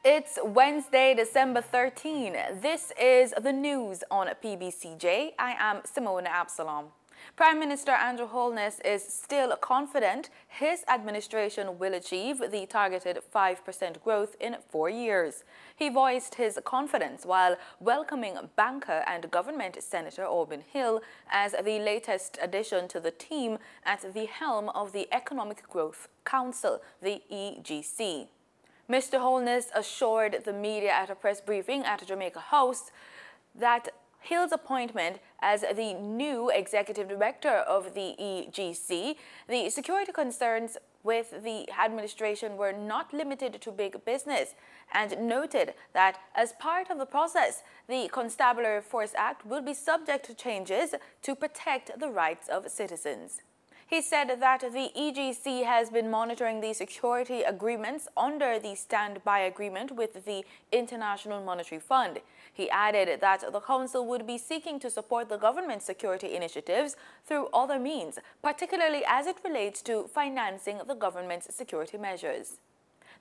It's Wednesday, December 13. This is the news on PBCJ. I am Simone Absalom. Prime Minister Andrew Holness is still confident his administration will achieve the targeted 5% growth in 4 years. He voiced his confidence while welcoming banker and government Senator Auburn Hill as the latest addition to the team at the helm of the Economic Growth Council, the EGC. Mr. Holness assured the media at a press briefing at Jamaica House that Hill's appointment as the new executive director of the EGC, the security concerns with the administration were not limited to big business, and noted that as part of the process, the Constabulary Force Act will be subject to changes to protect the rights of citizens. He said that the EGC has been monitoring the security agreements under the standby agreement with the International Monetary Fund. He added that the Council would be seeking to support the government's security initiatives through other means, particularly as it relates to financing the government's security measures.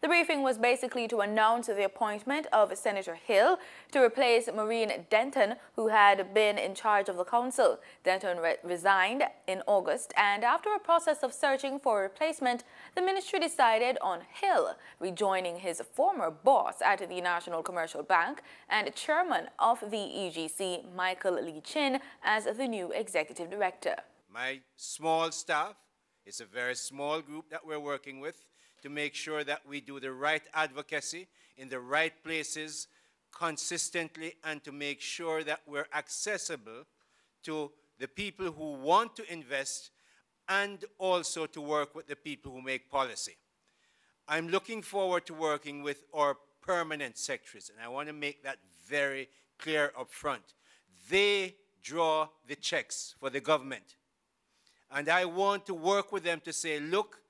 The briefing was basically to announce the appointment of Senator Hill to replace Maureen Denton, who had been in charge of the council. Denton resigned in August, and after a process of searching for a replacement, the ministry decided on Hill, rejoining his former boss at the National Commercial Bank and chairman of the EGC, Michael Lee Chin, as the new executive director. My small staff, it's a very small group that we're working with, to make sure that we do the right advocacy in the right places consistently, and to make sure that we're accessible to the people who want to invest and also to work with the people who make policy. I'm looking forward to working with our permanent secretaries, and I want to make that very clear up front. They draw the checks for the government, and I want to work with them to say, look,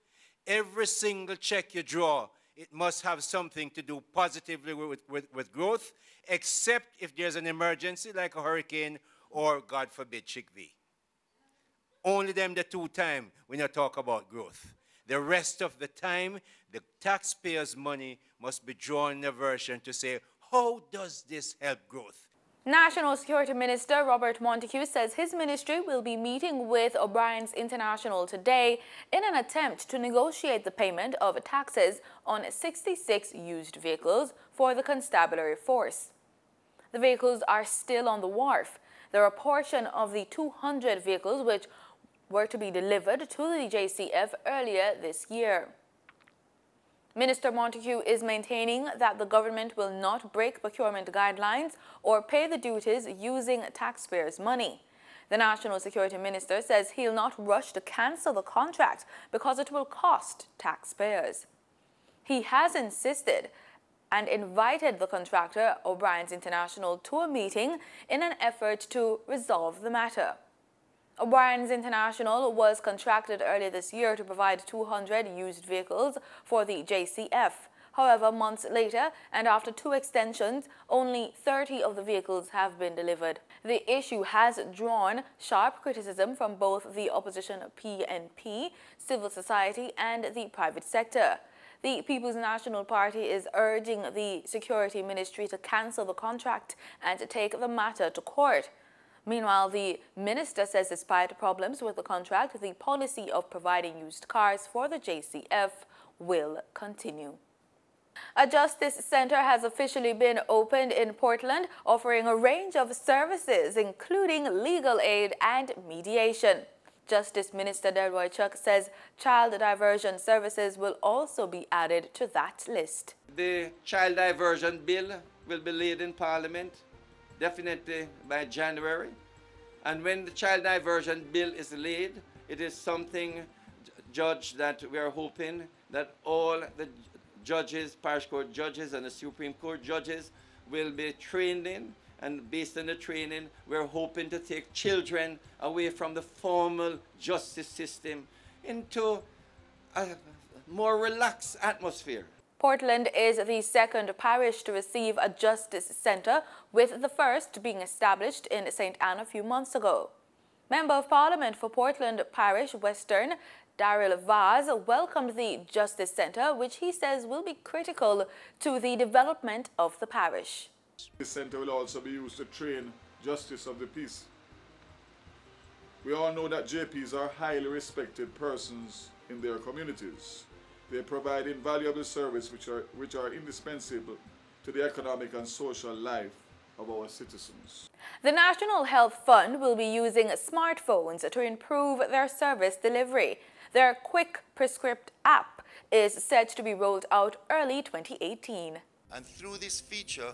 every single check you draw, it must have something to do positively with growth, except if there's an emergency like a hurricane or, God forbid, Chick-V. Only them the two times when you talk about growth. The rest of the time, the taxpayers' money must be drawn in a version to say, how does this help growth? National Security Minister Robert Montague says his ministry will be meeting with O'Brien's International today in an attempt to negotiate the payment of taxes on 66 used vehicles for the constabulary force. The vehicles are still on the wharf. They're a portion of the 200 vehicles which were to be delivered to the JCF earlier this year. Minister Montague is maintaining that the government will not break procurement guidelines or pay the duties using taxpayers' money. The National Security Minister says he'll not rush to cancel the contract because it will cost taxpayers. He has insisted and invited the contractor, O'Brien's International, to a meeting in an effort to resolve the matter. O'Brien's International was contracted earlier this year to provide 200 used vehicles for the JCF. However, months later, and after 2 extensions, only 30 of the vehicles have been delivered. The issue has drawn sharp criticism from both the opposition PNP, civil society, and the private sector. The People's National Party is urging the Security Ministry to cancel the contract and to take the matter to court. Meanwhile, the minister says despite problems with the contract, the policy of providing used cars for the JCF will continue. A justice center has officially been opened in Portland, offering a range of services, including legal aid and mediation. Justice Minister Delroy Chuck says child diversion services will also be added to that list. The child diversion bill will be laid in Parliament definitely by January. And when the child diversion bill is laid, it is something, Judge, that we are hoping that all the judges, parish court judges and the Supreme Court judges will be trained in. And based on the training, we're hoping to take children away from the formal justice system into a more relaxed atmosphere. Portland is the second parish to receive a justice center, with the first being established in St. Anne a few months ago. Member of Parliament for Portland Parish Western, Daryl Vaz welcomed the Justice Center, which he says will be critical to the development of the parish. This center will also be used to train justice of the peace. We all know that JPs are highly respected persons in their communities. They provide invaluable service which are indispensable to the economic and social life of our citizens. The National Health Fund will be using smartphones to improve their service delivery. Their Quick Prescript app is set to be rolled out early 2018. And through this feature,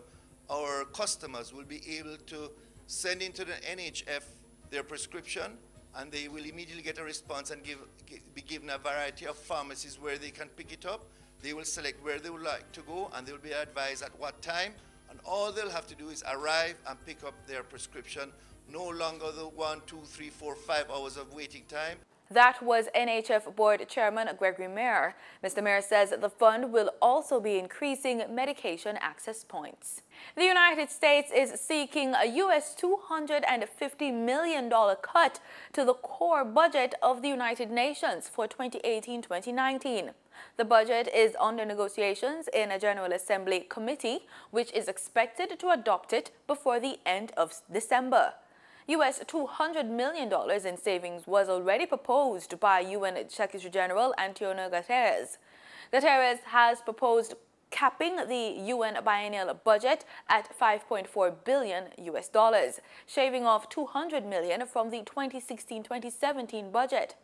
our customers will be able to send into the NHF their prescription, and they will immediately get a response and be given a variety of pharmacies where they can pick it up. They will select where they would like to go, and they will be advised at what time, and all they'll have to do is arrive and pick up their prescription. No longer the 1, 2, 3, 4, 5 hours of waiting time. That was NHF Board Chairman Gregory Mayer. Mr. Mayer says the fund will also be increasing medication access points. The United States is seeking a U.S. $250 million cut to the core budget of the United Nations for 2018-2019. The budget is under negotiations in a General Assembly committee, which is expected to adopt it before the end of December. U.S. $200 million in savings was already proposed by UN Secretary General Antonio Guterres. Guterres has proposed capping the UN biennial budget at $5.4 billion, shaving off $200 million from the 2016-2017 budget.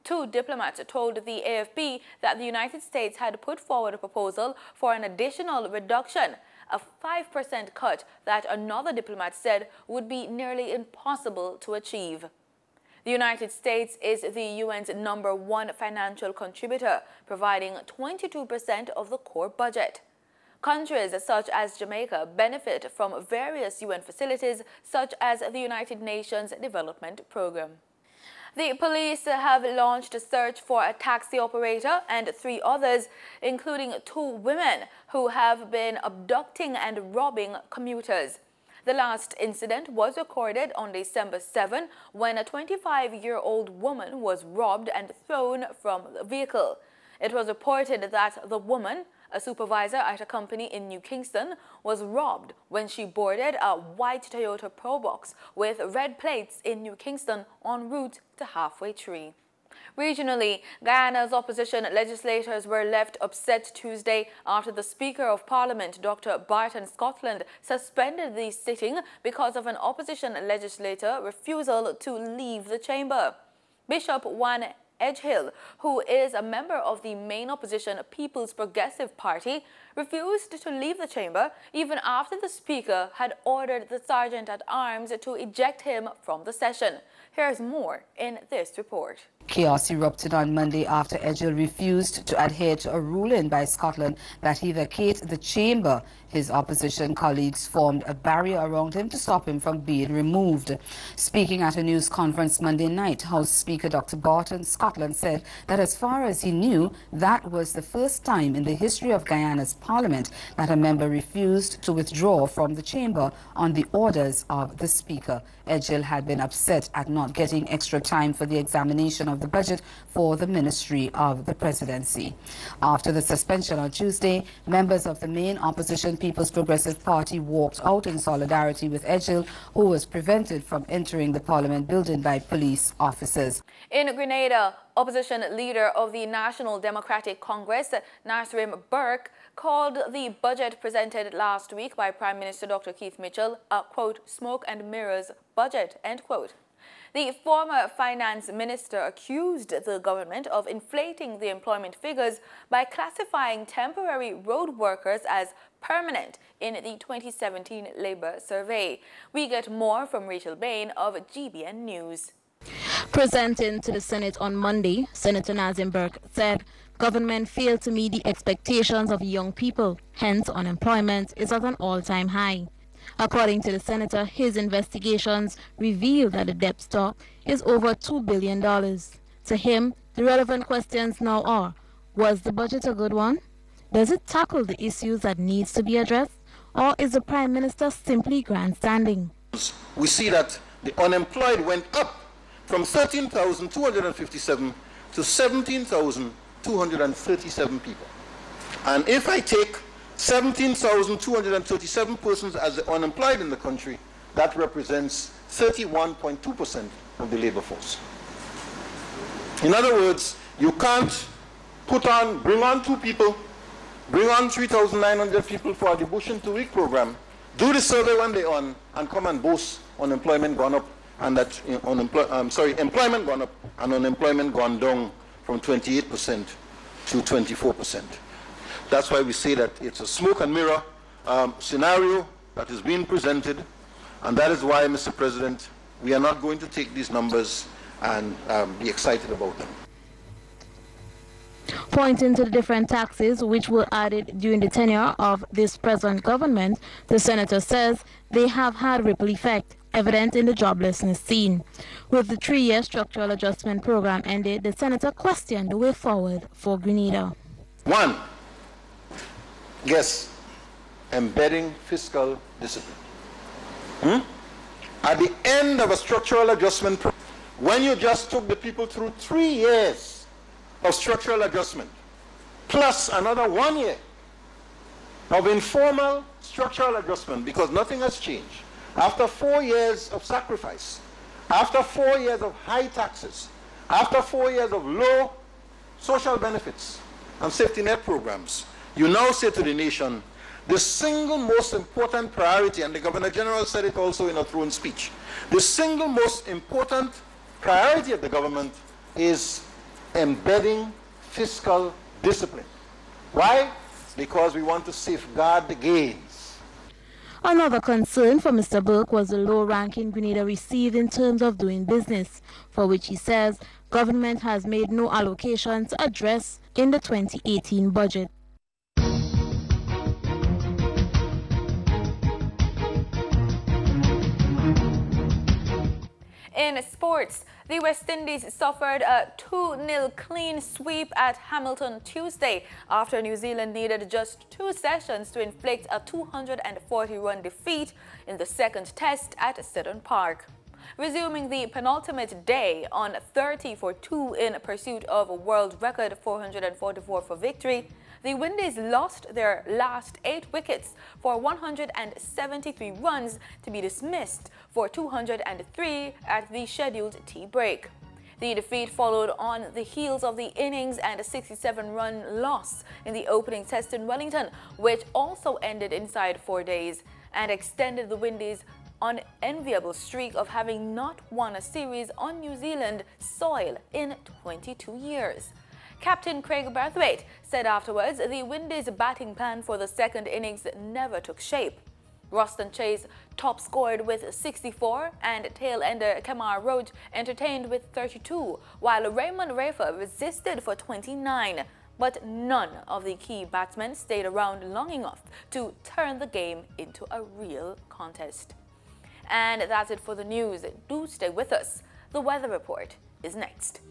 Two diplomats told the AFP that the United States had put forward a proposal for an additional reduction, a 5% cut that another diplomat said would be nearly impossible to achieve. The United States is the UN's #1 financial contributor, providing 22% of the core budget. Countries such as Jamaica benefit from various UN facilities, such as the United Nations Development Programme. The police have launched a search for a taxi operator and 3 others, including 2 women who have been abducting and robbing commuters. The last incident was recorded on December 7 when a 25-year-old woman was robbed and thrown from the vehicle. It was reported that the woman, a supervisor at a company in New Kingston, was robbed when she boarded a white Toyota Probox with red plates in New Kingston en route to Halfway Tree. Regionally, Guyana's opposition legislators were left upset Tuesday after the Speaker of Parliament, Dr. Barton Scotland, suspended the sitting because of an opposition legislator refusal to leave the chamber. Bishop Juan Edgehill, who is a member of the main opposition People's Progressive Party, refused to leave the chamber even after the Speaker had ordered the Sergeant-at-Arms to eject him from the session. Here's more in this report. Chaos erupted on Monday after Edgehill refused to adhere to a ruling by Scotland that he vacate the chamber. His opposition colleagues formed a barrier around him to stop him from being removed. Speaking at a news conference Monday night, House Speaker Dr. Barton Scotland said that as far as he knew, that was the first time in the history of Guyana's parliament that a member refused to withdraw from the chamber on the orders of the Speaker. Edgehill had been upset at not getting extra time for the examination of the budget for the Ministry of the Presidency. After the suspension on Tuesday, members of the main opposition People's Progressive Party walked out in solidarity with Edgehill, who was prevented from entering the Parliament building by police officers. In Grenada, opposition leader of the National Democratic Congress, Nasrim Burke, called the budget presented last week by Prime Minister Dr. Keith Mitchell a, quote, smoke and mirrors budget, end quote. The former finance minister accused the government of inflating the employment figures by classifying temporary road workers as permanent in the 2017 Labour Survey. We get more from Rachel Bain of GBN News. Presenting to the Senate on Monday, Senator Nasrim Burke said government failed to meet the expectations of young people, hence unemployment is at an all-time high. According to the senator, his investigations reveal that the debt stock is over $2 billion. To him, the relevant questions now are, was the budget a good one? Does it tackle the issues that needs to be addressed? Or is the Prime Minister simply grandstanding? We see that the unemployed went up from 13,257 to 17,237 people. And if I take 17,237 persons as the unemployed in the country, that represents 31.2% of the labor force. In other words, you can't bring on 2 people, bring on 3,900 people for the Bush in 2-week program, do the survey when they're on, and come and boast unemployment gone up, and that employment gone up and unemployment gone down from 28% to 24%. That's why we say that it's a smoke and mirror scenario that is being presented, and that is why, Mr. President, we are not going to take these numbers and be excited about them. Pointing to the different taxes which were added during the tenure of this present government, the senator says they have had ripple effect, evident in the joblessness seen. With the 3-year structural adjustment program ended, the senator questioned the way forward for Grenada. 1, yes, embedding fiscal discipline. At the end of a structural adjustment program, when you just took the people through 3 years of structural adjustment, plus another 1 year of informal structural adjustment, because nothing has changed, after 4 years of sacrifice, after 4 years of high taxes, after 4 years of low social benefits and safety net programs, you now say to the nation, the single most important priority, and the Governor General said it also in a throne speech, the single most important priority of the government is embedding fiscal discipline. Why? Because we want to safeguard the gains. Another concern for Mr. Burke was the low ranking Grenada received in terms of doing business, for which he says government has made no allocation to address in the 2018 budget. In sports, the West Indies suffered a 2-0 clean sweep at Hamilton Tuesday after New Zealand needed just 2 sessions to inflict a 240-run defeat in the second test at Sidon Park. Resuming the penultimate day on 30 for 2 in pursuit of a world record 444 for victory, the Windies lost their last 8 wickets for 173 runs to be dismissed for 203 at the scheduled tea break. The defeat followed on the heels of the innings and a 67-run loss in the opening test in Wellington, which also ended inside 4 days and extended the Windies' unenviable streak of having not won a series on New Zealand soil in 22 years. Captain Craig Brathwaite said afterwards the Windies' batting plan for the second innings never took shape. Ruston Chase top scored with 64 and tail-ender Kemar Roach entertained with 32, while Raymond Rafer resisted for 29. But none of the key batsmen stayed around long enough to turn the game into a real contest. And that's it for the news. Do stay with us. The weather report is next.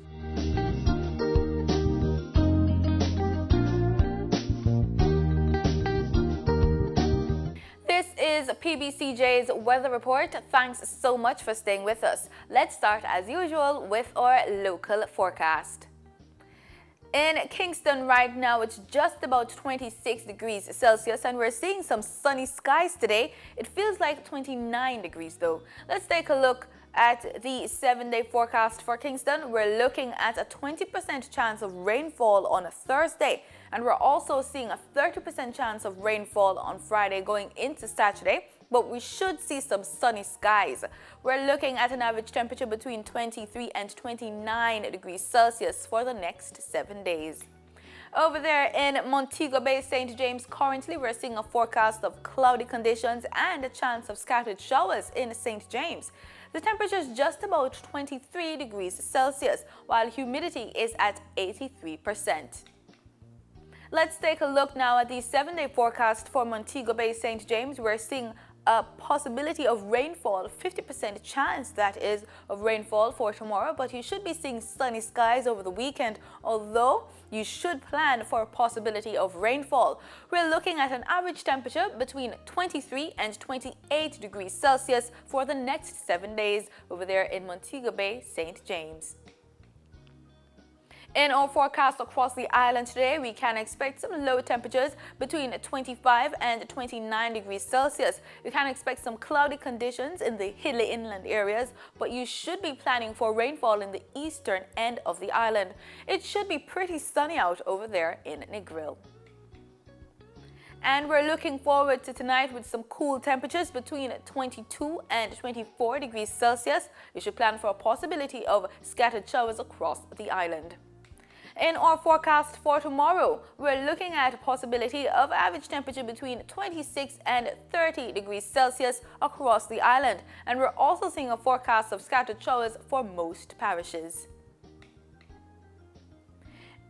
This is PBCJ's weather report. Thanks so much for staying with us. Let's start as usual with our local forecast. In Kingston right now, it's just about 26 degrees Celsius and we're seeing some sunny skies today. It feels like 29 degrees though. Let's take a look at the 7-day forecast for Kingston. We're looking at a 20% chance of rainfall on a Thursday, and we're also seeing a 30% chance of rainfall on Friday going into Saturday, but we should see some sunny skies. We're looking at an average temperature between 23 and 29 degrees Celsius for the next 7 days. Over there in Montego Bay, St. James, currently we're seeing a forecast of cloudy conditions and a chance of scattered showers in St. James. The temperature is just about 23 degrees Celsius, while humidity is at 83%. Let's take a look now at the 7-day forecast for Montego Bay, St. James. We're seeing a possibility of rainfall, 50% chance that is of rainfall for tomorrow, but you should be seeing sunny skies over the weekend, although you should plan for a possibility of rainfall. We're looking at an average temperature between 23 and 28 degrees Celsius for the next 7 days over there in Montego Bay, St. James. In our forecast across the island today, we can expect some low temperatures between 25 and 29 degrees Celsius. We can expect some cloudy conditions in the hilly inland areas, but you should be planning for rainfall in the eastern end of the island. It should be pretty sunny out over there in Negril. And we're looking forward to tonight with some cool temperatures between 22 and 24 degrees Celsius. You should plan for a possibility of scattered showers across the island. In our forecast for tomorrow, we're looking at a possibility of average temperature between 26 and 30 degrees Celsius across the island. And we're also seeing a forecast of scattered showers for most parishes.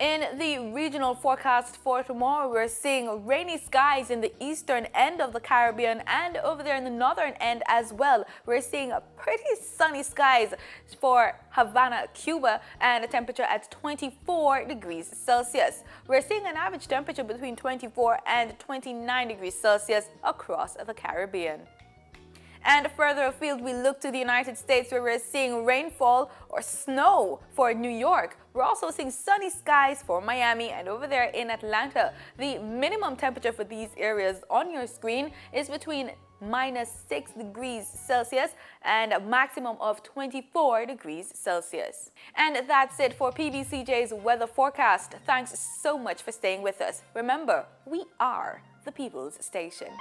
In the regional forecast for tomorrow, we're seeing rainy skies in the eastern end of the Caribbean and over there in the northern end as well. We're seeing pretty sunny skies for Havana, Cuba, and a temperature at 24 degrees Celsius. We're seeing an average temperature between 24 and 29 degrees Celsius across the Caribbean. And further afield, we look to the United States, where we're seeing rainfall or snow for New York. We're also seeing sunny skies for Miami and over there in Atlanta. The minimum temperature for these areas on your screen is between -6 degrees Celsius and a maximum of 24 degrees Celsius. And that's it for PBCJ's weather forecast. Thanks so much for staying with us. Remember, we are the People's Station.